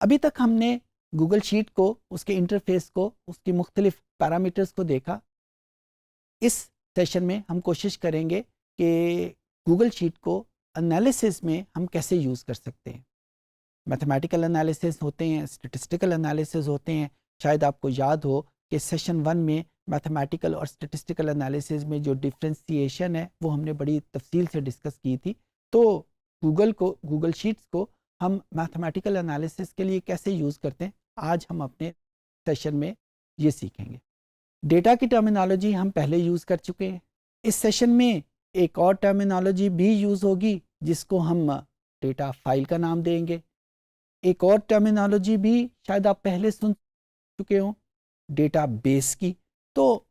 अभी तक हमने गूगल शीट को, उसके इंटरफेस को, उसकी मुख्तलिफ पैरामीटर्स को देखा। इस सेशन में हम कोशिश करेंगे कि गूगल शीट को एनालिसिस में हम कैसे यूज़ कर सकते हैं। मैथमेटिकल एनालिसिस होते हैं, स्टैटिस्टिकल एनालिसिस होते हैं। शायद आपको याद हो कि सेशन 1 में मैथमेटिकल और स्टैटिस्टिकल एनालिसिस में जो डिफ्रेंसिएशन है वो हमने बड़ी तफसील से डिस्कस की थी। तो गूगल शीट्स को हम मैथमेटिकल एनालिसिस के लिए कैसे यूज़ करते हैं, आज हम अपने सेशन में ये सीखेंगे। डेटा की टर्मिनोलॉजी हम पहले यूज़ कर चुके हैं। इस सेशन में एक और टर्मिनोलॉजी भी यूज़ होगी जिसको हम डेटा फाइल का नाम देंगे। एक और टर्मिनोलॉजी भी शायद आप पहले सुन चुके हो, डेटाबेस की। तो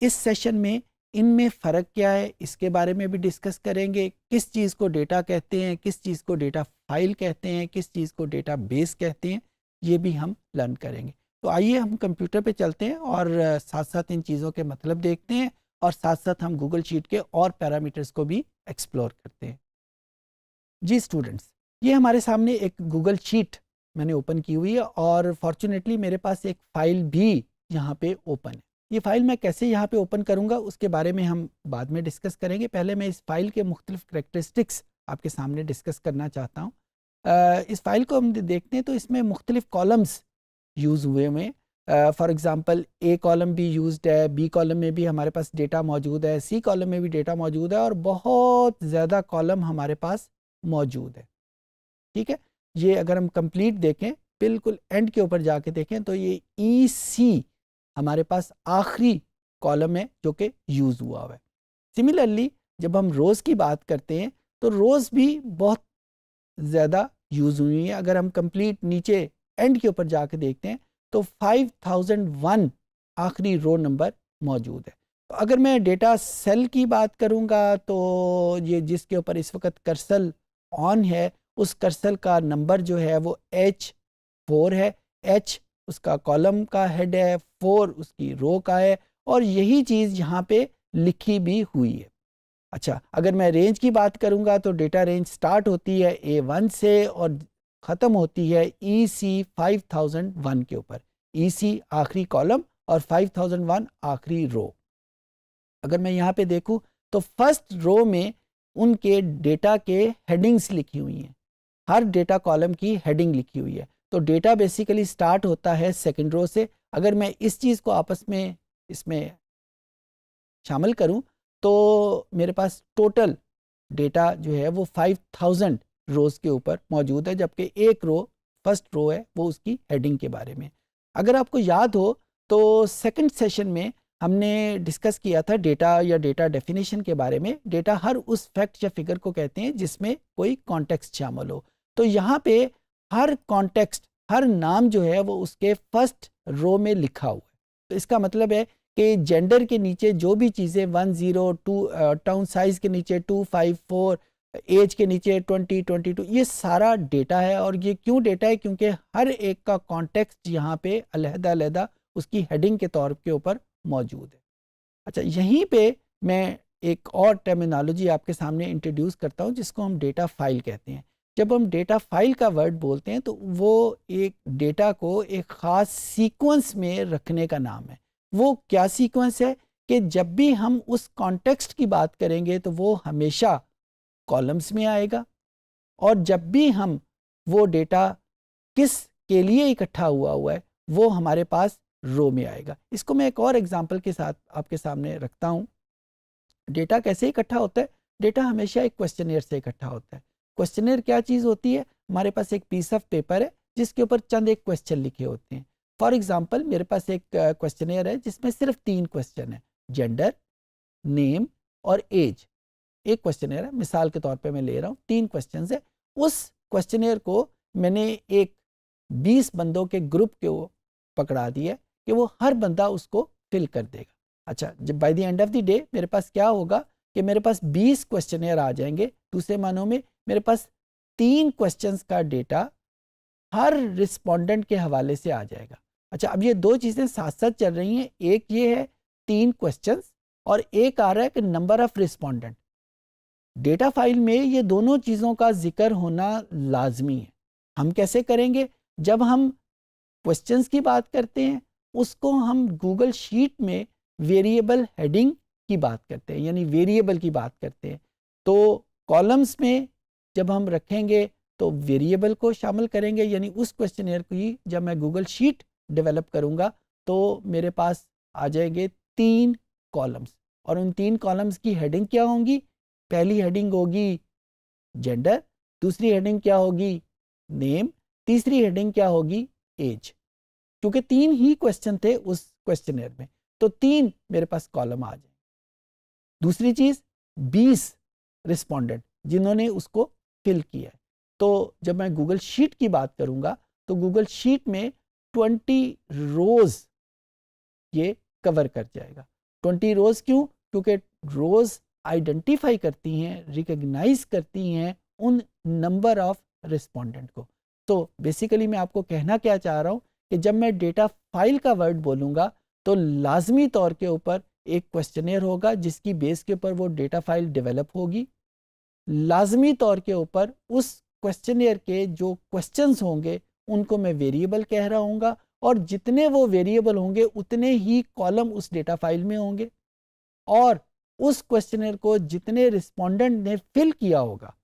इस सेशन में इनमें फ़र्क क्या है इसके बारे में भी डिस्कस करेंगे। किस चीज़ को डेटा कहते हैं, किस चीज़ को डेटा फाइल कहते हैं, किस चीज़ को डेटाबेस कहते हैं, ये भी हम लर्न करेंगे। तो आइए हम कंप्यूटर पे चलते हैं और साथ साथ इन चीज़ों के मतलब देखते हैं और साथ साथ हम गूगल शीट के और पैरामीटर्स को भी एक्सप्लोर करते हैं। जी स्टूडेंट्स, ये हमारे सामने एक गूगल शीट मैंने ओपन की हुई है और फॉर्चुनेटली मेरे पास एक फ़ाइल भी यहाँ पे ओपन है। ये फ़ाइल मैं कैसे यहाँ पे ओपन करूँगा उसके बारे में हम बाद में डिस्कस करेंगे। पहले मैं इस फ़ाइल के मुख्तलिफ करैक्टरिस्टिक्स आपके सामने डिस्कस करना चाहता हूँ। इस फ़ाइल को हम देखते हैं तो इसमें मुख्तलिफ कॉलम्स यूज़ हुए हुए हैं। फॉर एग्ज़ाम्पल ए कॉलम भी यूज्ड है, बी कॉलम में भी हमारे पास डेटा मौजूद है, सी कॉलम में भी डेटा मौजूद है और बहुत ज़्यादा कॉलम हमारे पास मौजूद है। ठीक है, ये अगर हम कंप्लीट देखें, बिल्कुल एंड के ऊपर जाके देखें तो ये ई सी हमारे पास आखिरी कॉलम है जो कि यूज़ हुआ हुआ है। सिमिलरली जब हम रोज़ की बात करते हैं तो रोज़ भी बहुत ज़्यादा यूज़ हुई है। अगर हम कंप्लीट नीचे एंड के ऊपर जाके देखते हैं तो 5001 आखिरी रो नंबर मौजूद है। तो अगर मैं डेटा सेल की बात करूंगा तो ये जिसके ऊपर इस वक्त कर्सर ऑन है उस कर्सर का नंबर जो है वो H4 है। H उसका कॉलम का हेड है, 4 उसकी रो का है और यही चीज़ यहाँ पे लिखी भी हुई है। अच्छा, अगर मैं रेंज की बात करूंगा तो डेटा रेंज स्टार्ट होती है A1 से और ख़त्म होती है EC 5001 के ऊपर। EC आखिरी कॉलम और 5001 आखिरी रो। अगर मैं यहाँ पे देखूँ तो फर्स्ट रो में उनके डेटा के हेडिंग्स लिखी हुई हैं। हर डेटा कॉलम की हेडिंग लिखी हुई है। तो डेटा बेसिकली स्टार्ट होता है सेकंड रो से। अगर मैं इस चीज़ को आपस में इसमें शामिल करूं तो मेरे पास टोटल डेटा जो है वो 5000 रोज़ के ऊपर मौजूद है, जबकि एक रो फर्स्ट रो है वो उसकी हेडिंग के बारे में। अगर आपको याद हो तो सेकंड सेशन में हमने डिस्कस किया था डेटा या डेटा डेफिनेशन के बारे में। डेटा हर उस फैक्ट या फिगर को कहते हैं जिसमें कोई कॉन्टेक्स्ट शामिल हो। तो यहाँ पे हर कॉन्टेक्स्ट, हर नाम जो है वो उसके फर्स्ट रो में लिखा हुआ है। तो इसका मतलब है कि जेंडर के नीचे जो भी चीज़ें 102, टाउन साइज़ के नीचे 254, एज के नीचे 20, 22, ये सारा डेटा है। और ये क्यों डेटा है? क्योंकि हर एक का कॉन्टेक्स्ट यहाँ पे अलहदा-अलहदा उसकी हेडिंग के तौर के ऊपर मौजूद है। अच्छा, यहीं पे मैं एक और टर्मिनोलॉजी आपके सामने इंट्रोड्यूस करता हूँ जिसको हम डेटा फाइल कहते हैं। जब हम डेटा फाइल का वर्ड बोलते हैं तो वो एक डेटा को एक ख़ास सीक्वेंस में रखने का नाम है। वो क्या सीक्वेंस है कि जब भी हम उस कॉन्टेक्स्ट की बात करेंगे तो वो हमेशा कॉलम्स में आएगा और जब भी हम वो डेटा किस के लिए इकट्ठा हुआ है वो हमारे पास रो में आएगा। इसको मैं एक और एग्जांपल के साथ आपके सामने रखता हूँ। डेटा कैसे इकट्ठा होता है? डेटा हमेशा एक क्वेश्चनियर से इकट्ठा होता है। क्वेश्चनियर क्या चीज़ होती है? हमारे पास एक पीस ऑफ पेपर है जिसके ऊपर चंद एक क्वेश्चन लिखे होते हैं। फॉर एग्जांपल मेरे पास एक क्वेश्चनियर है जिसमें सिर्फ 3 क्वेश्चन है, जेंडर, नेम और एज। एक क्वेश्चनियर है, मिसाल के तौर पे मैं ले रहा हूँ, 3 क्वेश्चन है। उस क्वेश्चनियर को मैंने एक 20 बंदों के ग्रुप के वो पकड़ा दिया कि वो हर बंदा उसको फिल कर देगा। अच्छा, जब by the end of the day मेरे पास क्या होगा कि मेरे पास 20 क्वेश्चनियर आ जाएंगे। दूसरे मानों में मेरे पास 3 क्वेश्चंस का डेटा हर रिस्पोंडेंट के हवाले से आ जाएगा। अच्छा, अब ये दो चीज़ें साथ साथ चल रही हैं। एक ये है 3 क्वेश्चंस और एक आ रहा है कि number of respondent. Data file में ये दोनों चीज़ों का जिक्र होना लाजमी है। हम कैसे करेंगे? जब हम क्वेश्चंस की बात करते हैं उसको हम गूगल शीट में वेरिएबल हेडिंग की बात करते हैं, यानी वेरिएबल की बात करते हैं। तो कॉलम्स में जब हम रखेंगे तो वेरिएबल को शामिल करेंगे, यानी उस क्वेश्चनियर की जब मैं गूगल शीट डेवलप करूंगा तो मेरे पास आ जाएंगे 3 कॉलम्स, और उन 3 कॉलम्स की हेडिंग क्या होंगी? पहली हेडिंग होगी जेंडर, दूसरी हेडिंग क्या होगी? नेम, तीसरी हेडिंग क्या होगी? एज। क्योंकि 3 ही क्वेश्चन थे उस क्वेश्चनियर में, तो 3 मेरे पास कॉलम आ जाए। दूसरी चीज 20 रिस्पोंडेंट जिन्होंने उसको फिल किया है। तो जब मैं गूगल शीट की बात करूंगा तो गूगल शीट में 20 रोज ये कवर कर जाएगा। 20 रोज क्यों? क्योंकि रोज आइडेंटिफाई करती हैं, रिकॉग्नाइज करती हैं उन नंबर ऑफ रिस्पोंडेंट को। तो बेसिकली मैं आपको कहना क्या चाह रहा हूं कि जब मैं डेटा फाइल का वर्ड बोलूंगा तो लाजमी तौर के ऊपर एक क्वेश्चनियर होगा जिसकी बेस के ऊपर वो डेटा फाइल डेवलप होगी। लाजमी तौर के ऊपर उस क्वेश्चनियर के जो क्वेश्चंस होंगे उनको मैं वेरिएबल कह रहा हूँगा, और जितने वो वेरिएबल होंगे उतने ही कॉलम उस डेटा फाइल में होंगे, और उस क्वेश्चनियर को जितने रिस्पोंडेंट ने फिल किया होगा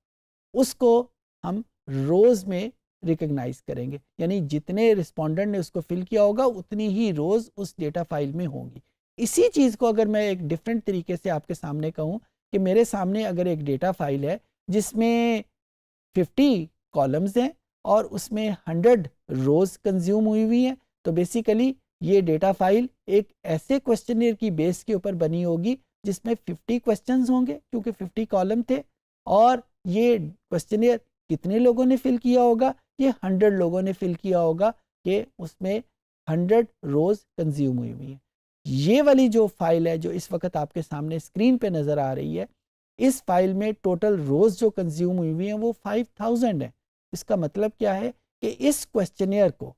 उसको हम रोज में रिकॉग्नाइज करेंगे, यानी जितने रिस्पोंडेंट ने उसको फिल किया होगा उतनी ही रोज उस डेटा फाइल में होंगी। इसी चीज़ को अगर मैं एक डिफरेंट तरीके से आपके सामने कहूँ कि मेरे सामने अगर एक डेटा फाइल है जिसमें 50 कॉलम्स हैं और उसमें 100 रोज कंज्यूम हुई हैं, तो बेसिकली ये डेटा फाइल एक ऐसे क्वेश्चनियर की बेस के ऊपर बनी होगी जिसमें 50 क्वेश्चंस होंगे क्योंकि 50 कॉलम थे, और ये क्वेश्चनियर कितने लोगों ने फिल किया होगा? ये 100 लोगों ने फिल किया होगा कि उसमें 100 रोज कंज्यूम हुई हैं। ये वाली जो फाइल है जो इस वक्त आपके सामने स्क्रीन पे नज़र आ रही है, इस फाइल में टोटल रोज जो कंज्यूम हुई हैं वो 5000 है। इसका मतलब क्या है कि इस क्वेश्चनियर को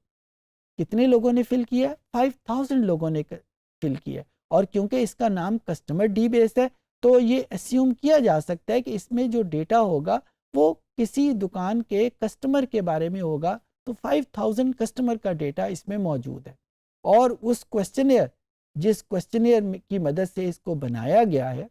कितने लोगों ने फिल किया? 5000 लोगों ने फिल किया। और क्योंकि इसका नाम कस्टमर डी बेस है तो ये अस्यूम किया जा सकता है कि इसमें जो डेटा होगा वो किसी दुकान के कस्टमर के बारे में होगा, तो 5000 कस्टमर का डेटा इसमें मौजूद है। और उस क्वेश्चनियर जिस क्वेश्चनियर की मदद से इसको बनाया गया है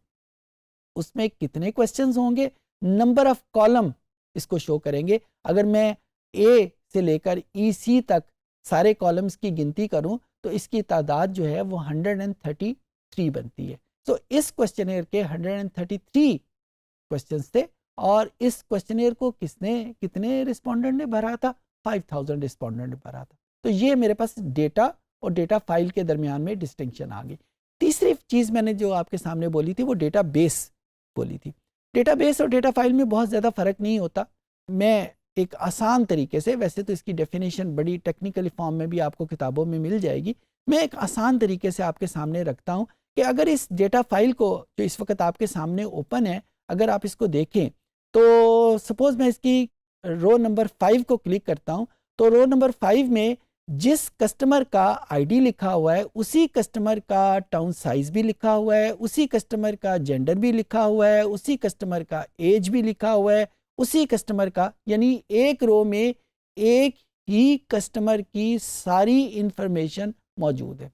उसमें कितने क्वेश्चंस होंगे, नंबर ऑफ कॉलम इसको शो करेंगे। अगर मैं ए से लेकर ईसी तक सारे कॉलम्स की गिनती करूं तो इसकी तादाद जो है वो 133 बनती है। तो इस क्वेश्चनियर के 133 क्वेश्चंस थे, और इस क्वेश्चनियर को कितने रिस्पोंडेंट ने भरा था? 5000 रिस्पोंडेंट ने भरा था। तो ये मेरे पास डेटा और डेटा फाइल के दरमियान में डिस्टिंक्शन आ गई। तीसरी चीज़ मैंने जो आपके सामने बोली थी वो डेटा बेस बोली थी। डेटा बेस और डेटा फाइल में बहुत ज़्यादा फ़र्क नहीं होता। मैं एक आसान तरीके से, वैसे तो इसकी डेफिनेशन बड़ी टेक्निकल फॉर्म में भी आपको किताबों में मिल जाएगी, मैं एक आसान तरीके से आपके सामने रखता हूँ कि अगर इस डेटा फाइल को जो इस वक्त आपके सामने ओपन है, अगर आप इसको देखें तो सपोज़ मैं इसकी रो नंबर 5 को क्लिक करता हूँ, तो रो नंबर 5 में जिस कस्टमर का आईडी लिखा हुआ है उसी कस्टमर का टाउन साइज भी लिखा हुआ है, उसी कस्टमर का जेंडर भी लिखा हुआ है, उसी कस्टमर का एज भी लिखा हुआ है, उसी कस्टमर का, यानी एक रो में एक ही कस्टमर की सारी इंफॉर्मेशन मौजूद है।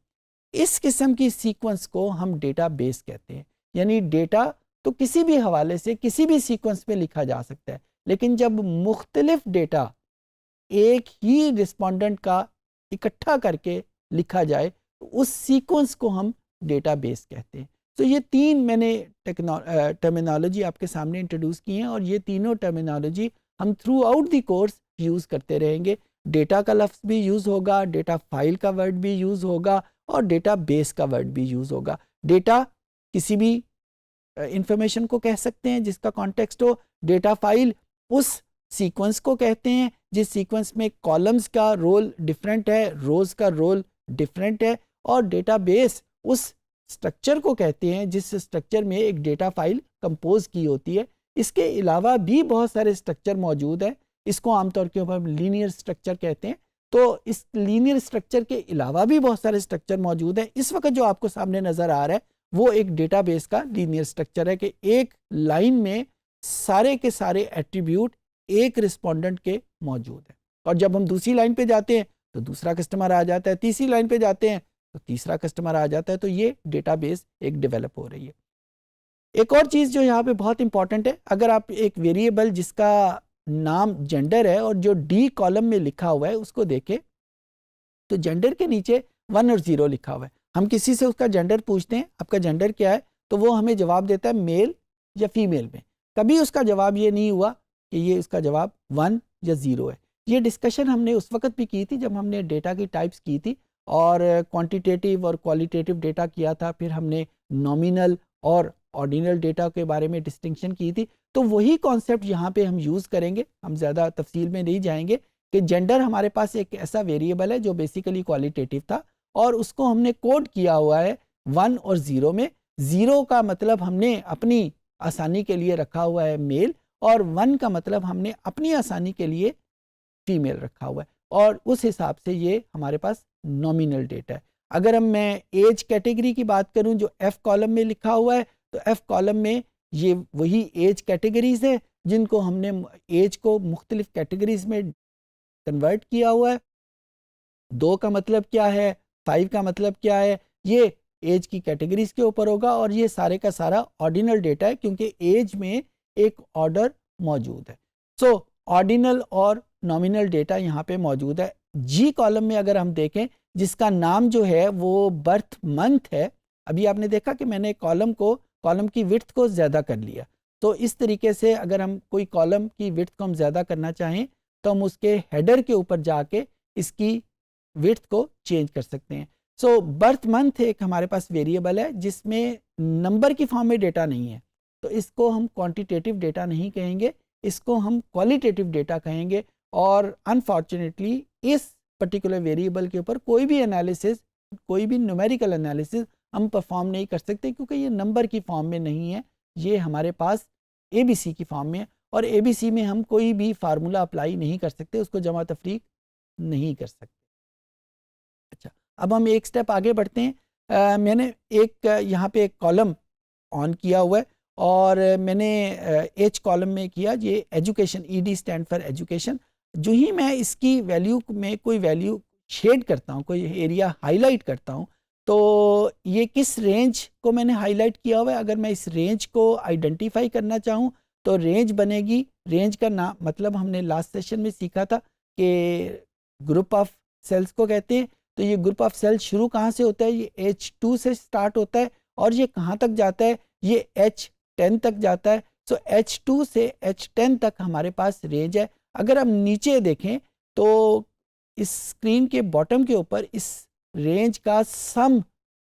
इस किस्म की सीक्वेंस को हम डेटा बेस कहते हैं। यानी डेटा तो किसी भी हवाले से किसी भी सीक्वेंस में लिखा जा सकता है, लेकिन जब मुख्तलिफ डेटा एक ही रिस्पोंडेंट का इकट्ठा करके लिखा जाए तो उस सीक्वेंस को हम डेटा बेस कहते हैं। तो ये 3 मैंने टर्मिनोलॉजी आपके सामने इंट्रोड्यूस की हैं, और ये तीनों टर्मिनोलॉजी हम through out the course use करते रहेंगे। डेटा का लफ्ज़ भी यूज़ होगा, डेटा फाइल का वर्ड भी यूज़ होगा, और डेटा बेस का वर्ड भी यूज़ होगा। डेटा किसी भी इंफॉर्मेशन को कह सकते हैं जिसका कॉन्टेक्स्ट हो। डेटा फाइल उस सीक्वेंस को कहते हैं जिस सीक्वेंस में कॉलम्स का रोल डिफरेंट है, रोज का रोल डिफरेंट है, और डेटाबेस उस स्ट्रक्चर को कहते हैं जिस स्ट्रक्चर में एक डेटा फाइल कंपोज की होती है। इसके अलावा भी बहुत सारे स्ट्रक्चर मौजूद हैं, इसको आमतौर के ऊपर लीनियर स्ट्रक्चर कहते हैं। तो इस लीनियर स्ट्रक्चर के अलावा भी बहुत सारे स्ट्रक्चर मौजूद हैं। इस वक्त जो आपको सामने नज़र आ रहा है वो एक डेटाबेस का लीनियर स्ट्रक्चर है कि एक लाइन में सारे के सारे एट्रीब्यूट एक रिस्पोंडेंट के मौजूद है। और जब हम दूसरी लाइन पे जाते हैं तो दूसरा कस्टमर आ जाता है, तीसरी लाइन पे जाते हैं तो तीसरा कस्टमर आ जाता है। तो ये डेटाबेस एक डेवलप हो रही है। एक और चीज़ जो यहाँ पे बहुत इंपॉर्टेंट है, अगर आप एक वेरिएबल जिसका नाम जेंडर है और जो डी कॉलम में लिखा हुआ है उसको देखें तो जेंडर के नीचे 1 और 0 लिखा हुआ है। हम किसी से उसका जेंडर पूछते हैं, आपका जेंडर क्या है, तो वो हमें जवाब देता है मेल या फीमेल में। कभी उसका जवाब ये नहीं हुआ कि ये उसका जवाब 1 या 0 है। ये डिस्कशन हमने उस वक्त भी की थी जब हमने डेटा की टाइप्स की थी और क्वांटिटेटिव और क्वालिटेटिव डेटा किया था, फिर हमने नॉमिनल और ऑर्डिनल डेटा के बारे में डिस्टिंक्शन की थी। तो वही कॉन्सेप्ट यहाँ पे हम यूज़ करेंगे, हम ज़्यादा तफसील में नहीं जाएंगे कि जेंडर हमारे पास एक ऐसा वेरिएबल है जो बेसिकली क्वालिटेटिव था और उसको हमने कोड किया हुआ है 1 और 0 में। 0 का मतलब हमने अपनी आसानी के लिए रखा हुआ है मेल और 1 का मतलब हमने अपनी आसानी के लिए फीमेल रखा हुआ है, और उस हिसाब से ये हमारे पास नॉमिनल डेटा है। अगर मैं एज कैटेगरी की बात करूं जो एफ कॉलम में लिखा हुआ है, तो एफ कॉलम में ये वही एज कैटेगरीज है जिनको हमने एज को मुख्तलिफ कैटेगरीज में कन्वर्ट किया हुआ है। 2 का मतलब क्या है, 5 का मतलब क्या है, ये एज की कैटेगरीज के ऊपर होगा और ये सारे का सारा ऑर्डिनल डेटा है क्योंकि एज में एक ऑर्डर मौजूद है। सो ऑर्डिनल और नॉमिनल डेटा यहाँ पे मौजूद है। जी कॉलम में अगर हम देखें जिसका नाम जो है वो बर्थ मंथ है, अभी आपने देखा कि मैंने कॉलम की विड्थ को ज़्यादा कर लिया। तो इस तरीके से अगर हम कोई कॉलम की विड्थ को हम ज़्यादा करना चाहें तो हम उसके हेडर के ऊपर जाके इसकी विड्थ को चेंज कर सकते हैं। सो बर्थ मंथ एक हमारे पास वेरिएबल है जिसमें नंबर की फॉर्म में डेटा नहीं है, तो इसको हम क्वांटिटेटिव डेटा नहीं कहेंगे, इसको हम क्वालिटेटिव डेटा कहेंगे। और अनफॉर्चुनेटली इस पर्टिकुलर वेरिएबल के ऊपर कोई भी एनालिसिस, कोई भी न्यूमेरिकल एनालिसिस हम परफॉर्म नहीं कर सकते क्योंकि ये नंबर की फॉर्म में नहीं है, ये हमारे पास ABC की फॉर्म में है और ABC में हम कोई भी फार्मूला अप्लाई नहीं कर सकते, उसको जमा तफरीक नहीं कर सकते। अच्छा, अब हम एक स्टेप आगे बढ़ते हैं। मैंने एक यहाँ पे एक कॉलम ऑन किया हुआ है और मैंने एच कॉलम में किया, ये education, ED stand for education. जो ही मैं इसकी वैल्यू में कोई वैल्यू शेड करता हूँ, कोई एरिया हाईलाइट करता हूँ, तो ये किस रेंज को मैंने हाईलाइट किया हुआ है। अगर मैं इस रेंज को आइडेंटिफाई करना चाहूँ तो रेंज बनेगी। रेंज का नाम मतलब हमने लास्ट सेशन में सीखा था कि ग्रुप ऑफ सेल्स को कहते हैं। तो ये ग्रुप ऑफ सेल्स शुरू कहाँ से होता है, ये H2 से स्टार्ट होता है और ये कहाँ तक जाता है, ये H10 तक जाता है। सो H2 से H10 तक हमारे पास रेंज है। अगर हम नीचे देखें तो इस स्क्रीन के बॉटम के ऊपर इस रेंज का सम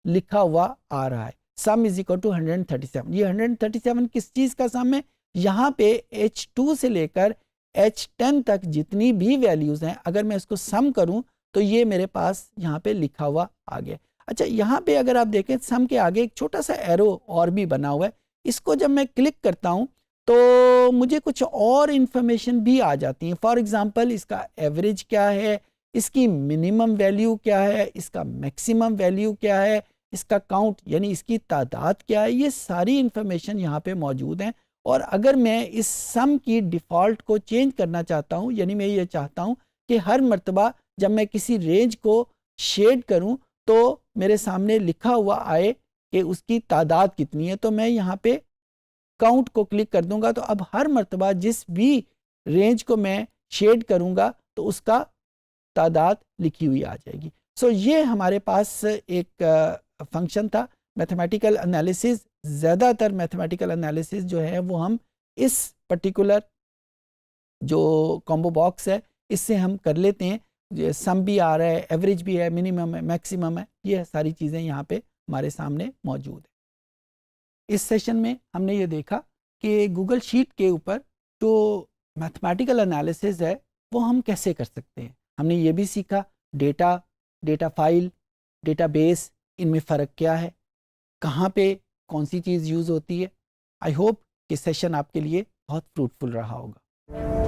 लिखा हुआ आ रहा है, सम इज इक्वल टू 137। ये 137 किस चीज़ का सम है, यहाँ पे H2 से लेकर H10 तक जितनी भी वैल्यूज़ हैं अगर मैं इसको सम करूँ तो ये मेरे पास यहाँ पे लिखा हुआ आ गया। अच्छा, यहाँ पे अगर आप देखें सम के आगे एक छोटा सा एरो और भी बना हुआ है, इसको जब मैं क्लिक करता हूँ तो मुझे कुछ और इन्फॉर्मेशन भी आ जाती हैं। फॉर एग्जांपल इसका एवरेज क्या है, इसकी मिनिमम वैल्यू क्या है, इसका मैक्सिमम वैल्यू क्या है, इसका काउंट यानी इसकी तादाद क्या है, ये सारी इन्फॉर्मेशन यहाँ पे मौजूद हैं। और अगर मैं इस सम की डिफ़ॉल्ट को चेंज करना चाहता हूँ, यानी मैं ये चाहता हूँ कि हर मर्तबा जब मैं किसी रेंज को शेड करूं तो मेरे सामने लिखा हुआ आए कि उसकी तादाद कितनी है, तो मैं यहाँ पे काउंट को क्लिक कर दूंगा तो अब हर मर्तबा जिस भी रेंज को मैं शेड करूंगा तो उसका तादाद लिखी हुई आ जाएगी। सो ये हमारे पास एक फंक्शन था मैथमेटिकल एनालिसिस। ज़्यादातर मैथमेटिकल एनालिसिस जो है वो हम इस पर्टिकुलर जो कॉम्बो बॉक्स है इससे हम कर लेते हैं। सम भी आ रहा है, एवरेज भी है, मिनिमम है, मैक्सिमम है, ये सारी चीज़ें यहाँ पे हमारे सामने मौजूद है। इस सेशन में हमने ये देखा कि गूगल शीट के ऊपर जो मैथमेटिकल एनालिसिस है वो हम कैसे कर सकते हैं। हमने ये भी सीखा डेटा, डेटा फाइल, डेटाबेस, इनमें फ़र्क क्या है, कहाँ पे कौन सी चीज़ यूज़ होती है। आई होप कि सेशन आपके लिए बहुत फ्रूटफुल रहा होगा।